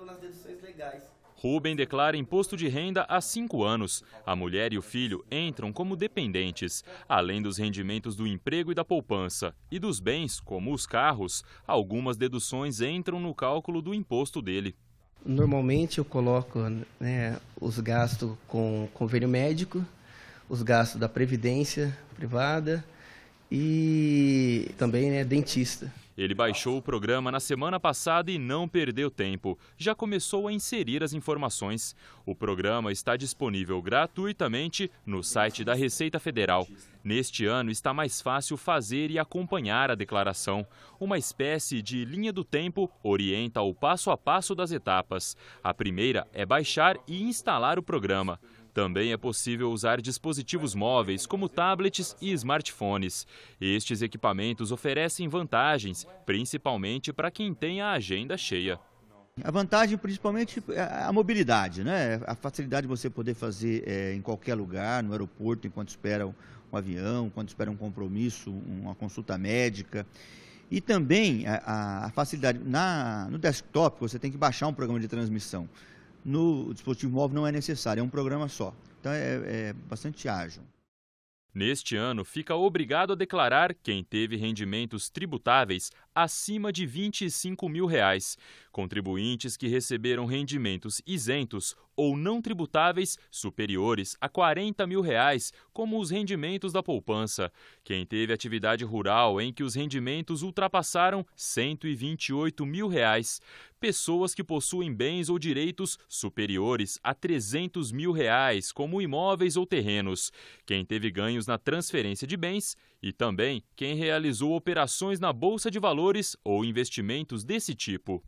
nas deduções legais. Rubem declara imposto de renda há 5 anos. A mulher e o filho entram como dependentes. Além dos rendimentos do emprego e da poupança e dos bens, como os carros, algumas deduções entram no cálculo do imposto dele. Normalmente eu coloco, os gastos com convênio médico, os gastos da previdência privada e também dentista. Ele baixou o programa na semana passada e não perdeu tempo. Já começou a inserir as informações. O programa está disponível gratuitamente no site da Receita Federal. Neste ano está mais fácil fazer e acompanhar a declaração. Uma espécie de linha do tempo orienta o passo a passo das etapas. A primeira é baixar e instalar o programa. Também é possível usar dispositivos móveis, como tablets e smartphones. Estes equipamentos oferecem vantagens, principalmente para quem tem a agenda cheia. A vantagem, principalmente, é a mobilidade, né? A facilidade de você poder fazer em qualquer lugar, no aeroporto, enquanto espera um avião, enquanto espera um compromisso, uma consulta médica. E também a facilidade, no desktop, você tem que baixar um programa de transmissão. No dispositivo móvel não é necessário, é um programa só. Então é bastante ágil. Neste ano, fica obrigado a declarar quem teve rendimentos tributáveis acima de R$ 25 mil. Contribuintes que receberam rendimentos isentos ou não tributáveis superiores a R$ 40 mil, como os rendimentos da poupança. Quem teve atividade rural em que os rendimentos ultrapassaram R$ 128 mil. Pessoas que possuem bens ou direitos superiores a R$ 300 mil, como imóveis ou terrenos. Quem teve ganhos na transferência de bens e também quem realizou operações na Bolsa de Valores ou investimentos desse tipo.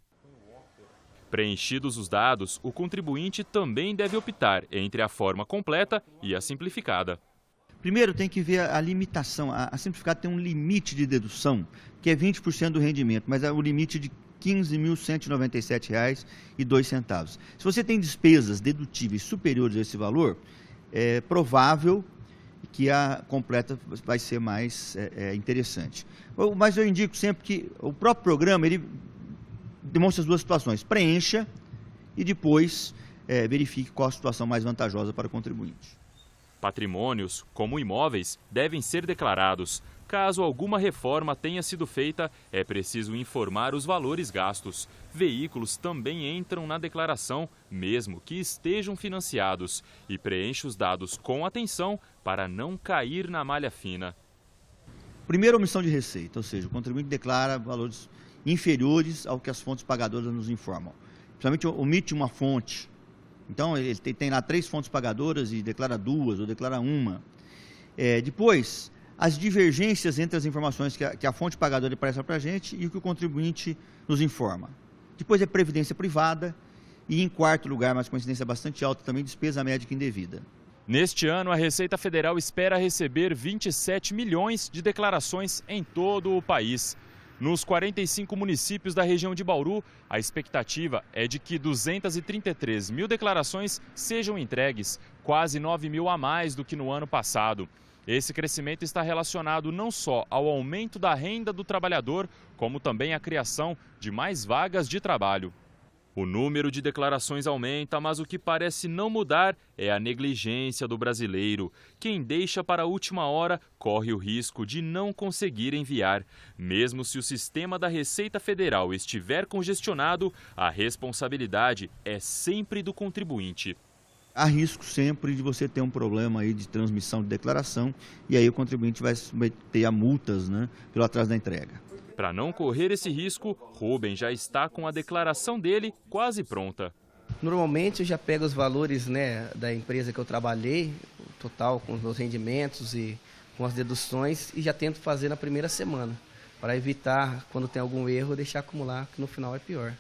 Preenchidos os dados, o contribuinte também deve optar entre a forma completa e a simplificada. Primeiro tem que ver a limitação. A simplificada tem um limite de dedução, que é 20% do rendimento, mas é o limite de R$ 15.197,02. Se você tem despesas dedutíveis superiores a esse valor, é provável que a completa vai ser mais interessante. Mas eu indico sempre que o próprio programa ele demonstra as duas situações. Preencha e depois verifique qual a situação mais vantajosa para o contribuinte. Patrimônios, como imóveis, devem ser declarados. Caso alguma reforma tenha sido feita, é preciso informar os valores gastos. Veículos também entram na declaração, mesmo que estejam financiados. E preencha os dados com atenção para não cair na malha fina. Primeiro, omissão de receita, ou seja, o contribuinte declara valores inferiores ao que as fontes pagadoras nos informam. Principalmente omite uma fonte. Então, ele tem lá 3 fontes pagadoras e declara 2 ou declara 1. Depois, as divergências entre as informações que a fonte pagadora presta para a gente e o que o contribuinte nos informa. Depois é previdência privada e, em quarto lugar, mas com incidência bastante alta, também despesa médica indevida. Neste ano, a Receita Federal espera receber 27 milhões de declarações em todo o país. Nos 45 municípios da região de Bauru, a expectativa é de que 233 mil declarações sejam entregues, quase 9 mil a mais do que no ano passado. Esse crescimento está relacionado não só ao aumento da renda do trabalhador, como também à criação de mais vagas de trabalho. O número de declarações aumenta, mas o que parece não mudar é a negligência do brasileiro. Quem deixa para a última hora corre o risco de não conseguir enviar. Mesmo se o sistema da Receita Federal estiver congestionado, a responsabilidade é sempre do contribuinte. Há risco sempre de você ter um problema aí de transmissão de declaração e aí o contribuinte vai ter a multas, pelo atraso da entrega. Para não correr esse risco, Rubem já está com a declaração dele quase pronta. Normalmente eu já pego os valores da empresa que eu trabalhei, o total com os meus rendimentos e com as deduções, e já tento fazer na primeira semana, para evitar, quando tem algum erro, deixar acumular, que no final é pior.